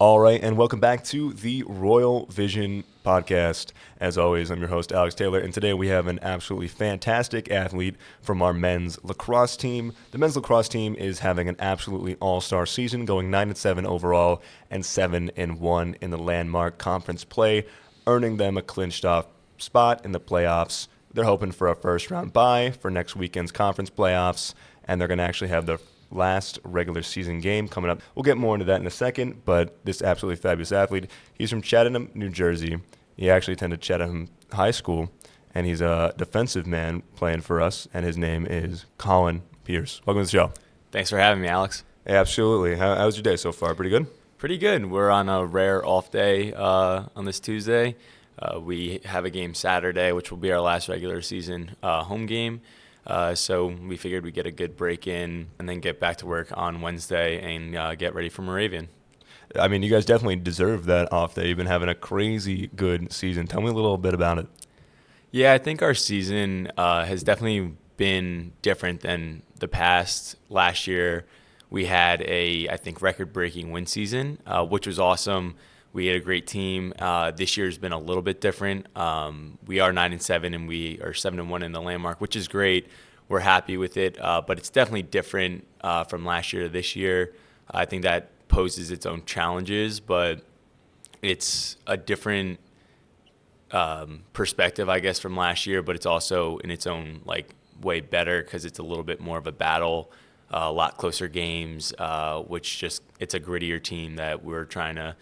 All right, and welcome back to the Royal Vision podcast. As always, I'm your host, Alex Taylor, and today we have an absolutely fantastic athlete from our men's lacrosse team. The men's lacrosse team is having an absolutely all-star season, going 9-7 overall and 7-1 in the landmark conference play, earning them a clinched-off spot in the playoffs. They're hoping for a first-round bye for next weekend's conference playoffs, and they're going to actually have their last regular season game coming up. We'll get more into that in a second, but this absolutely fabulous athlete, he's from Chatham, New Jersey. He actually attended Chatham High School, and he's a defensive man playing for us, and his name is Colin Pierce. Welcome to the show. Thanks for having me, Alex. Absolutely. How's your day so far? Pretty good? Pretty good. We're on a rare off day on this Tuesday. We have a game Saturday, which will be our last regular season home game. So we figured we'd get a good break in and then get back to work on Wednesday and get ready for Moravian. I mean, you guys definitely deserve that off day. You've been having a crazy good season. Tell me a little bit about it. Yeah, I think our season has definitely been different than the past. Last year, we had I think, record-breaking win season, which was awesome. We had a great team. This year's been a little bit different. We are 9-7 and we are 7-1 in the landmark, which is great. We're happy with it, but it's definitely different from last year to this year. I think that poses its own challenges, but it's a different perspective, I guess, from last year. But it's also in its own way better because it's a little bit more of a battle, a lot closer games, which it's a grittier team that we're trying to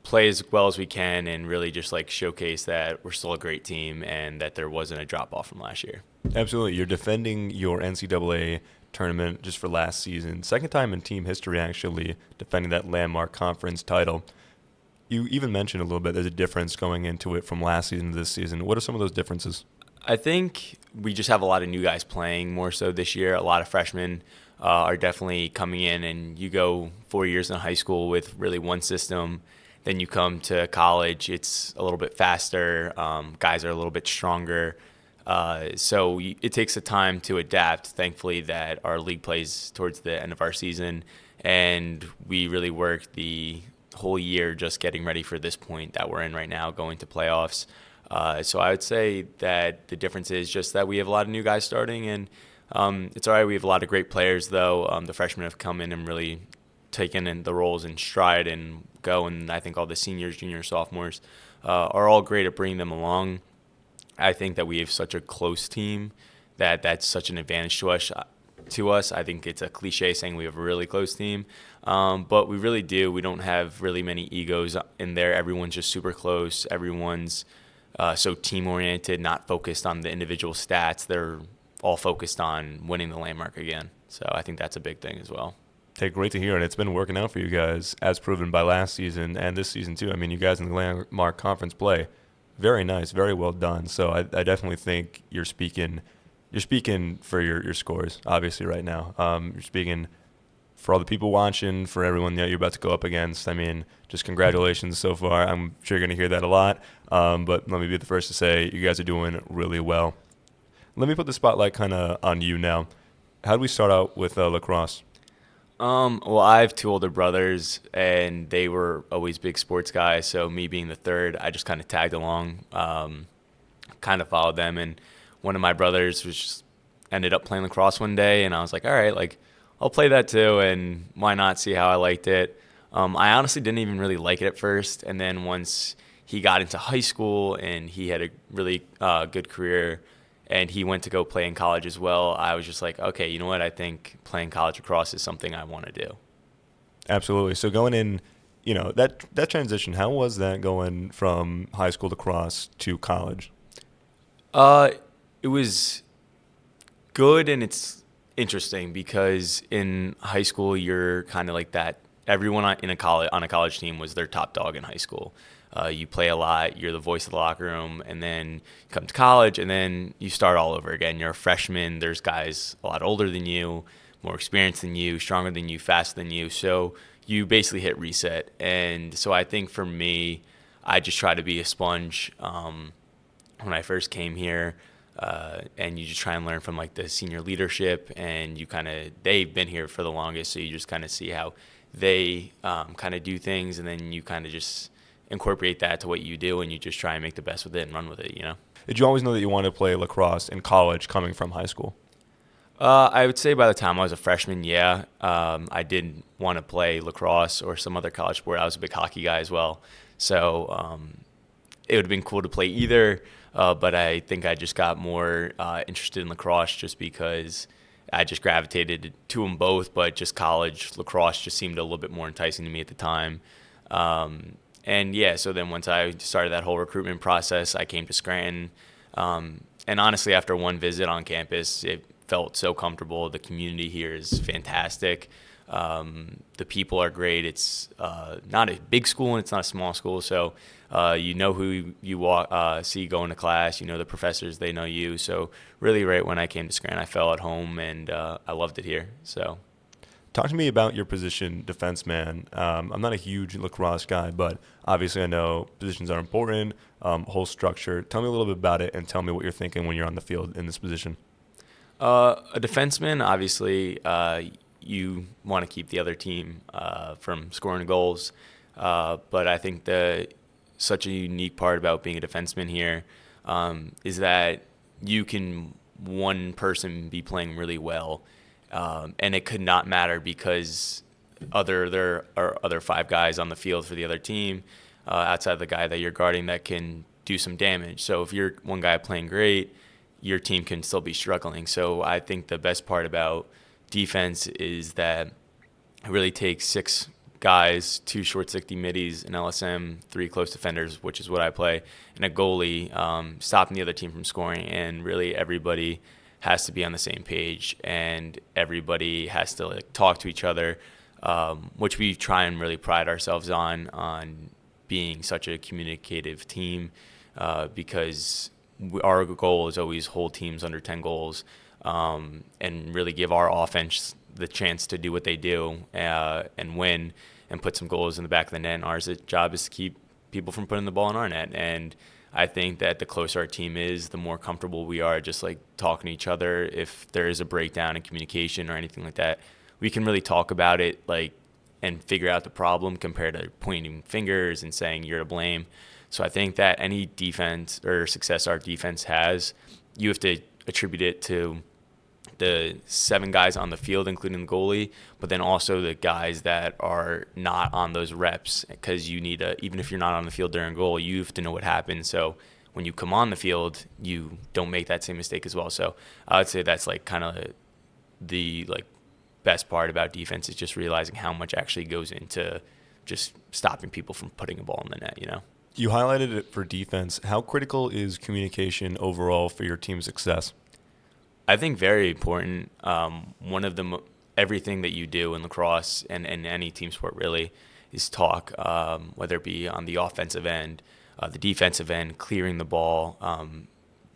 play as well as we can and really just showcase that we're still a great team and that there wasn't a drop off from last year. Absolutely. You're defending your NCAA tournament just for last season. Second time in team history, actually, defending that landmark conference title. You even mentioned a little bit there's a difference going into it from last season to this season. What are some of those differences? I think we just have a lot of new guys playing more so this year. A lot of freshmen are definitely coming in, and you go 4 years in high school with really one system. Then you come to college, it's a little bit faster. Guys are a little bit stronger. So it takes a time to adapt. Thankfully that our league plays towards the end of our season, and we really work the whole year just getting ready for this point that we're in right now, going to playoffs. So I would say that the difference is just that we have a lot of new guys starting, and it's all right. We have a lot of great players, though. The freshmen have come in and really taken in the roles in stride and go, and I think all the seniors, juniors, sophomores are all great at bringing them along. I think that we have such a close team that's such an advantage to us. I think it's a cliche saying we have a really close team, but we really do. We don't have really many egos in there. Everyone's just super close. Everyone's so team-oriented, not focused on the individual stats. They're all focused on winning the landmark again. So I think that's a big thing as well. Hey, great to hear it. It's been working out for you guys, as proven by last season and this season too. I mean, you guys in the landmark conference play, very nice, very well done. So I definitely think you're speaking for your scores, obviously, right now. You're speaking for all the people watching, for everyone that you're about to go up against. I mean, just congratulations so far. I'm sure you're going to hear that a lot. But let me be the first to say you guys are doing really well. Let me put the spotlight kind of on you now. How do we start out with lacrosse? Well, I have two older brothers, and they were always big sports guys. So me being the third, I just kind of tagged along, kind of followed them. And one of my brothers ended up playing lacrosse one day, and I was like, all right, I'll play that too, and why not, see how I liked it. I honestly didn't even really like it at first, and then once he got into high school and he had a really good career, and he went to go play in college as well, I was just like, okay, you know what? I think playing college lacrosse is something I want to do. Absolutely. So going in, that transition, how was that going from high school lacrosse to college? It was good, and it's interesting because in high school you're kind of like that. Everyone on a college team was their top dog in high school. You play a lot, you're the voice of the locker room, and then you come to college, and then you start all over again. You're a freshman. There's guys a lot older than you, more experienced than you, stronger than you, faster than you. So you basically hit reset. And so I think for me, I just try to be a sponge when I first came here. And you just try and learn from the senior leadership, and they've been here for the longest, so you just kind of see how they kind of do things, and then you kind of just incorporate that to what you do, and you just try and make the best with it and run with it, you know? Did you always know that you wanted to play lacrosse in college coming from high school? I would say by the time I was a freshman, yeah, I did want to play lacrosse or some other college sport. I was a big hockey guy as well. So it would have been cool to play either, but I think I just got more interested in lacrosse just because I just gravitated to them both, but just college lacrosse just seemed a little bit more enticing to me at the time. And yeah, so then once I started that whole recruitment process, I came to Scranton. And honestly, after one visit on campus, it felt so comfortable. The community here is fantastic. The people are great. It's not a big school and it's not a small school, so you know who you see going to class. You know the professors; they know you. So really, right when I came to Scranton, I felt at home and I loved it here. So. Talk to me about your position, defenseman. I'm not a huge lacrosse guy, but obviously I know positions are important, whole structure. Tell me a little bit about it and tell me what you're thinking when you're on the field in this position. A defenseman, obviously, you want to keep the other team from scoring goals. But I think such a unique part about being a defenseman here is that one person be playing really well, and it could not matter because there are other five guys on the field for the other team outside the guy that you're guarding that can do some damage. So if you're one guy playing great, your team can still be struggling. So I think the best part about defense is that it really takes six guys, two short 60 middies, an LSM, three close defenders, which is what I play, and a goalie stopping the other team from scoring. And really everybody has to be on the same page and everybody has to talk to each other, which we try and really pride ourselves on being such a communicative team because our goal is always hold teams under 10 goals and really give our offense the chance to do what they do and win and put some goals in the back of the net. And our job is to keep people from putting the ball in our net. And I think that the closer our team is, the more comfortable we are just talking to each other. If there is a breakdown in communication or anything like that, we can really talk about it and figure out the problem compared to pointing fingers and saying you're to blame. So I think that any defense or success our defense has, you have to attribute it to the seven guys on the field, including the goalie, but then also the guys that are not on those reps because you need even if you're not on the field during goal, you have to know what happened. So when you come on the field, you don't make that same mistake as well. So I would say that's kind of the best part about defense is just realizing how much actually goes into just stopping people from putting a ball in the net, you know? You highlighted it for defense. How critical is communication overall for your team's success? I think very important. One of everything that you do in lacrosse and any team sport really is talk, whether it be on the offensive end, the defensive end, clearing the ball,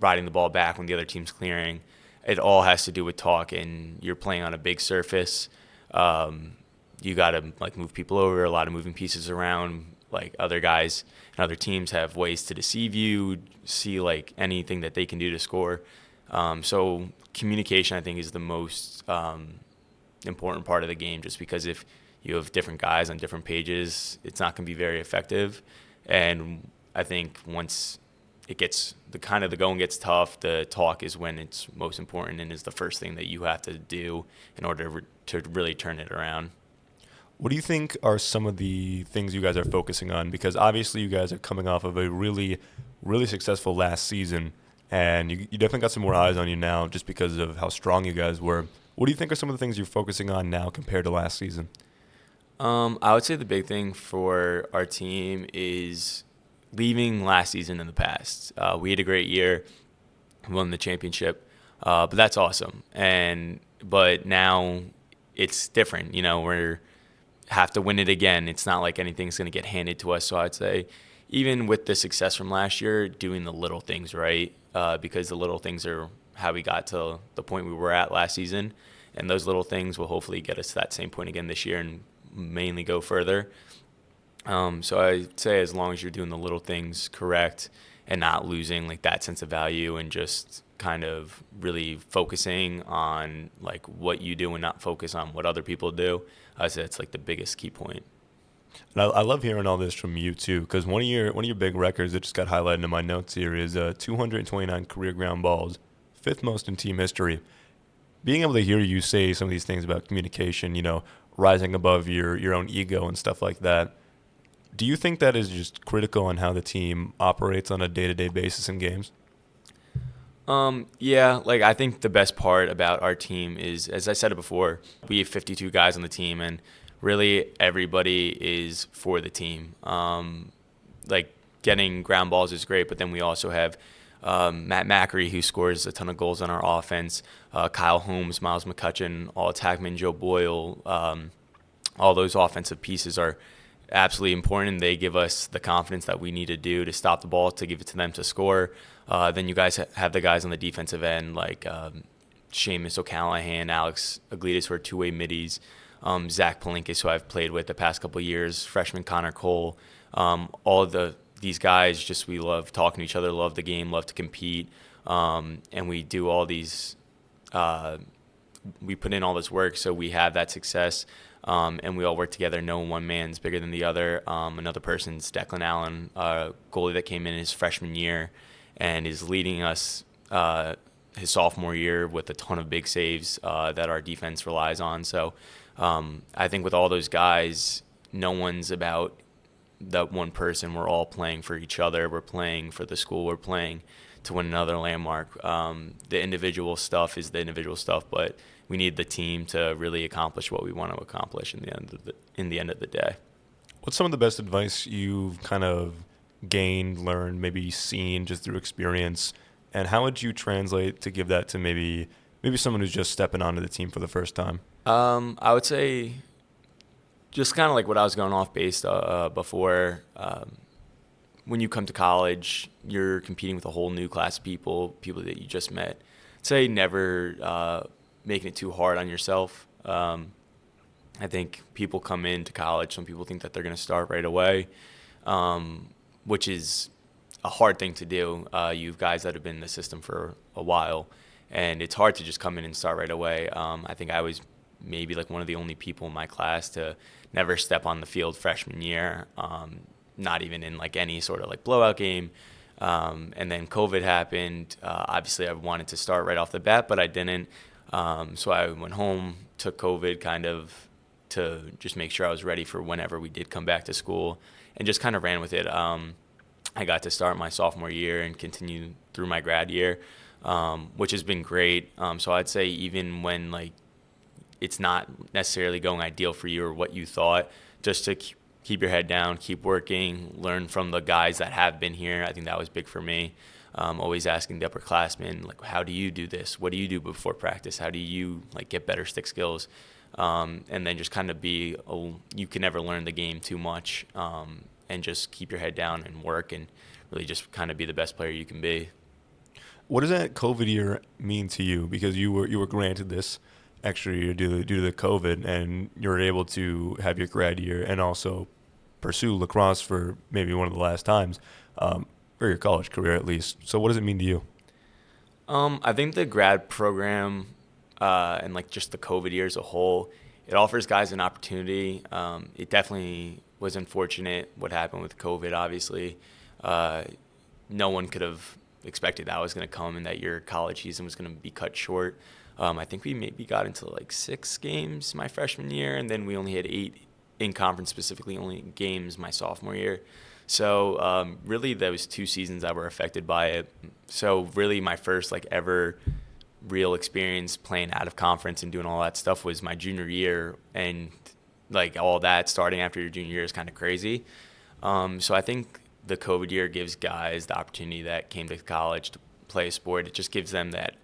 riding the ball back when the other team's clearing. It all has to do with talk, and you're playing on a big surface. You got to move people over, a lot of moving pieces around. Other guys and other teams have ways to deceive you, see anything that they can do to score. So communication, I think, is the most important part of the game, just because if you have different guys on different pages, it's not going to be very effective. And I think once it gets the going gets tough, the talk is when it's most important and is the first thing that you have to do in order to really turn it around. What do you think are some of the things you guys are focusing on? Because obviously you guys are coming off of a really, really successful last season, and you definitely got some more eyes on you now just because of how strong you guys were. What do you think are some of the things you're focusing on now compared to last season? I would say the big thing for our team is leaving last season in the past. We had a great year, won the championship, but that's awesome. But now it's different. We're have to win it again. It's not like anything's going to get handed to us. So I'd say even with the success from last year, doing the little things right, because the little things are how we got to the point we were at last season. And those little things will hopefully get us to that same point again this year and mainly go further. So I'd say as long as you're doing the little things correct and not losing that sense of value and just kind of really focusing on what you do and not focus on what other people do, I say it's like the biggest key point. And I love hearing all this from you too, because one of your big records that just got highlighted in my notes here is 229 career ground balls, fifth most in team history. Being able to hear you say some of these things about communication, rising above your own ego and stuff like that, do you think that is just critical on how the team operates on a day-to-day basis in games? Yeah, like I think the best part about our team is, as I said it before, we have 52 guys on the team, and really everybody is for the team. Like getting ground balls is great, but then we also have Matt Macri, who scores a ton of goals on our offense, Kyle Holmes, Miles McCutcheon, all attackman Joe Boyle. All those offensive pieces are absolutely important. They give us the confidence that we need to do to stop the ball, to give it to them to score. Then you guys have the guys on the defensive end like Seamus O'Callahan, Alex Aglides, who are two-way middies, Zach Palinkas, who I've played with the past couple of years, freshman Connor Cole. All of these guys, just we love talking to each other, love the game, love to compete, and we do all these. We put in all this work, so we have that success. And we all work together. No one man's bigger than the other. Another person's Declan Allen, goalie that came in his freshman year and is leading us his sophomore year with a ton of big saves that our defense relies on. So I think with all those guys, no one's about that one person. We're all playing for each other. We're playing for the school. We're playing to win another landmark. The individual stuff is the individual stuff, but we need the team to really accomplish what we want to accomplish in the end of the day. What's some of the best advice you've kind of gained, learned, maybe seen just through experience, and how would you translate to give that to maybe someone who's just stepping onto the team for the first time? I would say just kind of like what I was going off based before. When you come to college, you're competing with a whole new class of people that you just met. Say never making it too hard on yourself. I think people come into college, some people think that they're going to start right away, which is a hard thing to do. You have guys that have been in the system for a while, and it's hard to just come in and start right away. I think I was maybe like one of the only people in my class to never step on the field freshman year, not even in like any sort of like blowout game. And then COVID happened. Obviously, I wanted to start right off the bat, but I didn't. So I went home, took COVID kind of to just make sure I was ready for whenever we did come back to school, and just kind of ran with it. I got to start my sophomore year and continue through my grad year, which has been great. So I'd say even when like it's not necessarily going ideal for you or what you thought, just to keep your head down, keep working, learn from the guys that have been here. I think that was big for me. Always asking the upperclassmen, like, how do you do this? What do you do before practice? How do you like get better stick skills? And then just kind of you can never learn the game too much, and just keep your head down and work and really just kind of be the best player you can be. What does that COVID year mean to you? Because you were granted this extra year due to the COVID, and you were able to have your grad year and also pursue lacrosse for maybe one of the last times. For your college career at least. So what does it mean to you? I think the grad program and like just the COVID year as a whole, it offers guys an opportunity. It definitely was unfortunate what happened with COVID, obviously. No one could have expected that was going to come and that your college season was going to be cut short. I think we maybe got into like 6 games my freshman year, and then we only had 8 in conference, specifically only games my sophomore year. So really those 2 seasons that were affected by it. So really my first like ever real experience playing out of conference and doing all that stuff was my junior year, and like all that starting after your junior year is kind of crazy. So I think the COVID year gives guys the opportunity that came to college to play a sport. It just gives them that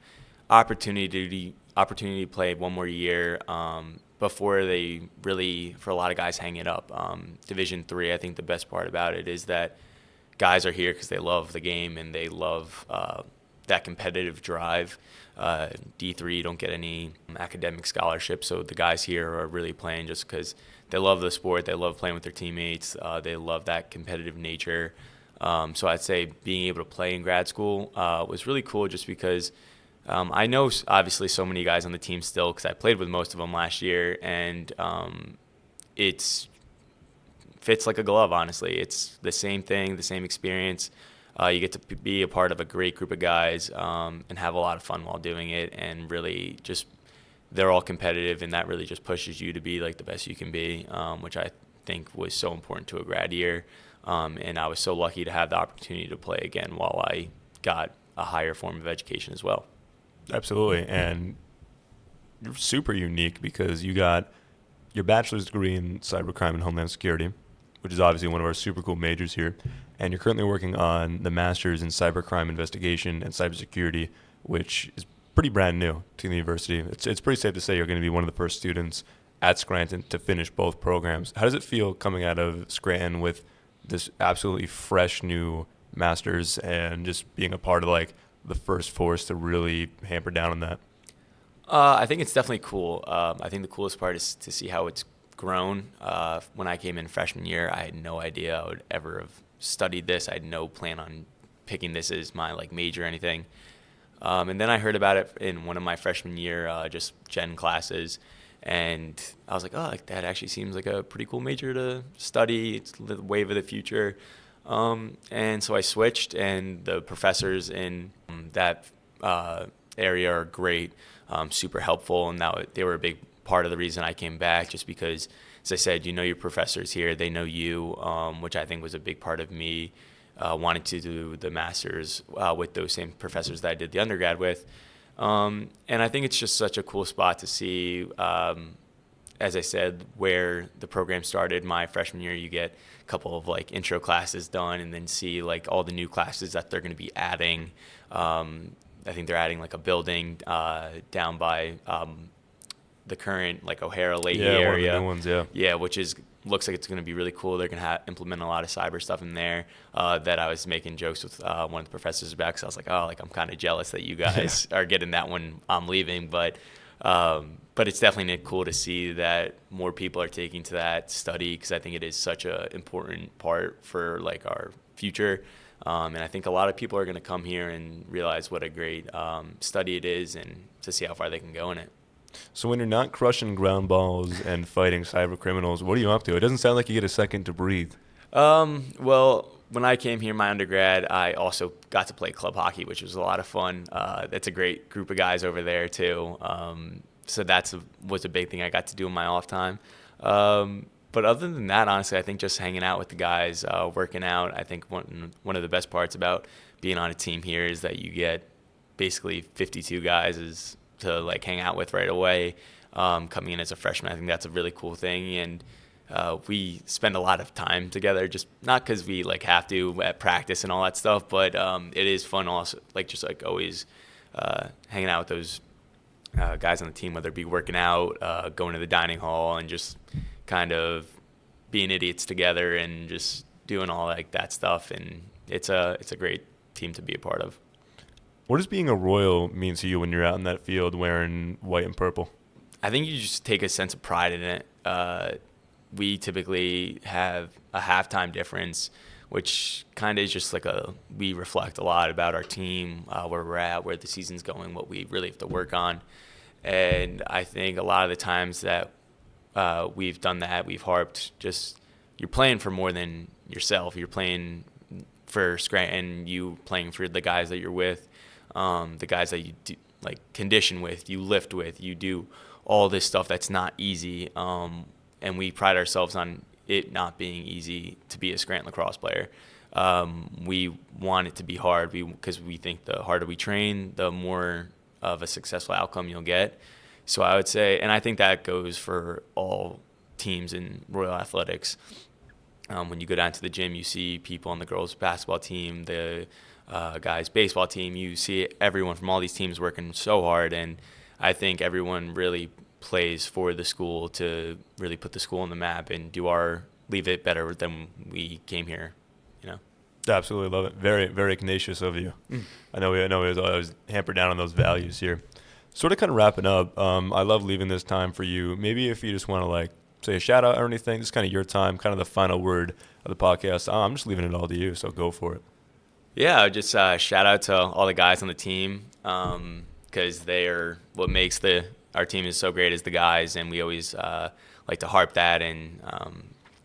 opportunity to play one more year before they really, for a lot of guys, hang it up. Division III, I think the best part about it is that guys are here because they love the game and they love that competitive drive. D3, you don't get any academic scholarships, so the guys here are really playing just because they love the sport, they love playing with their teammates, they love that competitive nature. So I'd say being able to play in grad school was really cool just because I know obviously so many guys on the team still because I played with most of them last year, and it's fits like a glove. Honestly, it's the same thing, the same experience. You get to be a part of a great group of guys and have a lot of fun while doing it, and really just they're all competitive, and that really just pushes you to be like the best you can be, which I think was so important to a grad year. And I was so lucky to have the opportunity to play again while I got a higher form of education as well. Absolutely. And you're super unique because you got your bachelor's degree in cybercrime and homeland security, which is obviously one of our super cool majors here. And you're currently working on the master's in cybercrime investigation and cybersecurity, which is pretty brand new to the university. It's pretty safe to say you're going to be one of the first students at Scranton to finish both programs. How does it feel coming out of Scranton with this absolutely fresh new master's and just being a part of like the first force to really hamper down on that? I think it's definitely cool. I think the coolest part is to see how it's grown. When I came in freshman year, I had no idea I would ever have studied this. I had no plan on picking this as my like major or anything. And then I heard about it in one of my freshman year just gen classes, and I was like, oh, like that actually seems like a pretty cool major to study. It's the wave of the future. And so I switched, and the professors in that area are great, super helpful, and they were a big part of the reason I came back, just because, as I said, you know your professors here, they know you, which I think was a big part of me wanting to do the master's with those same professors that I did the undergrad with. And I think it's just such a cool spot to see, as I said, where the program started my freshman year. You get a couple of like intro classes done, and then see like all the new classes that they're going to be adding. I think they're adding like a building down by the current like O'Hara Leahy area. One of the new ones, yeah. Yeah, which looks like it's going to be really cool. They're going to implement a lot of cyber stuff in there that I was making jokes with one of the professors about, because I was like, oh, like I'm kind of jealous that you guys are getting that when I'm leaving. But it's definitely cool to see that more people are taking to that study, because I think it is such an important part for like our future. And I think a lot of people are going to come here and realize what a great study it is, and to see how far they can go in it. So when you're not crushing ground balls and fighting cyber criminals, what are you up to? It doesn't sound like you get a second to breathe. Well, when I came here, my undergrad, I also got to play club hockey, which was a lot of fun. That's a great group of guys over there too. So was a big thing I got to do in my off time. But other than that, honestly, I think just hanging out with the guys, working out. I think one of the best parts about being on a team here is that you get basically 52 guys to like hang out with right away. Coming in as a freshman, I think that's a really cool thing, and we spend a lot of time together, just not because we like have to at practice and all that stuff, but it is fun also, like just like always hanging out with those guys on the team, whether it be working out, going to the dining hall, and just kind of being idiots together and just doing all like that stuff. And it's a great team to be a part of. What does being a Royal mean to you when you're out in that field wearing white and purple? I think you just take a sense of pride in it. We typically have a halftime difference, which kind of is just like we reflect a lot about our team, where we're at, where the season's going, what we really have to work on. And I think a lot of the times that we've done that, we've harped just, you're playing for more than yourself. You're playing for Scranton, you playing for the guys that you're with, the guys that you do, like condition with, you lift with, you do all this stuff that's not easy. And we pride ourselves on it not being easy to be a Scranton lacrosse player. We want it to be hard because we think the harder we train, the more of a successful outcome you'll get. So I would say, and I think that goes for all teams in Royal Athletics. When you go down to the gym, you see people on the girls' basketball team, the guys' baseball team. You see everyone from all these teams working so hard, and I think everyone really plays for the school to really put the school on the map and leave it better than we came here, you know. Absolutely love it. Very, very tenacious of you. I know we always hamper down on those values here. Sort of kind of wrapping up, I love leaving this time for you. Maybe if you just want to like say a shout out or anything, just kind of your time, kind of the final word of the podcast. I'm just leaving it all to you, so go for it. Yeah, just shout out to all the guys on the team. because they are what makes our team is so great is the guys, and we always like to harp that. And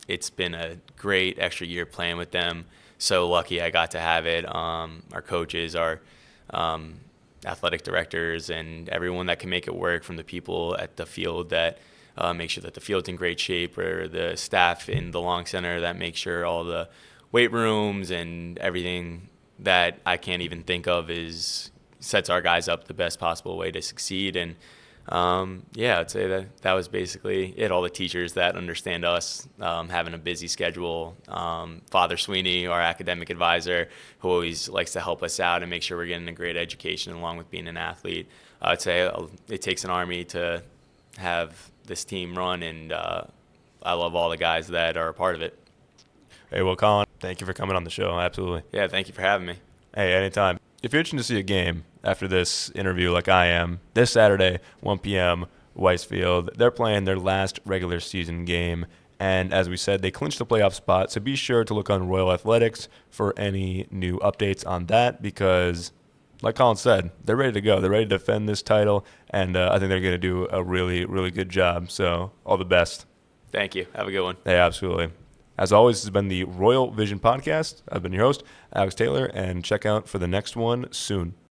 it's been a great extra year playing with them. So lucky I got to have it. Our coaches, our athletic directors, and everyone that can make it work, from the people at the field that make sure that the field's in great shape, or the staff in the long center that make sure all the weight rooms and everything that I can't even think of sets our guys up the best possible way to succeed. And I'd say that was basically it. All the teachers that understand us, having a busy schedule. Father Sweeney, our academic advisor, who always likes to help us out and make sure we're getting a great education along with being an athlete. I'd say it takes an army to have this team run, and I love all the guys that are a part of it. Hey, well, Colin, thank you for coming on the show. Absolutely. Yeah, thank you for having me. Hey, anytime. If you're itching to see a game after this interview like I am, this Saturday, 1 p.m., Weisfield, they're playing their last regular season game. And as we said, they clinched the playoff spot. So be sure to look on Royal Athletics for any new updates on that, because like Colin said, they're ready to go. They're ready to defend this title, and I think they're going to do a really, really good job. So all the best. Thank you. Have a good one. Hey, absolutely. As always, this has been the Royal Vision Podcast. I've been your host, Alex Taylor, and check out for the next one soon.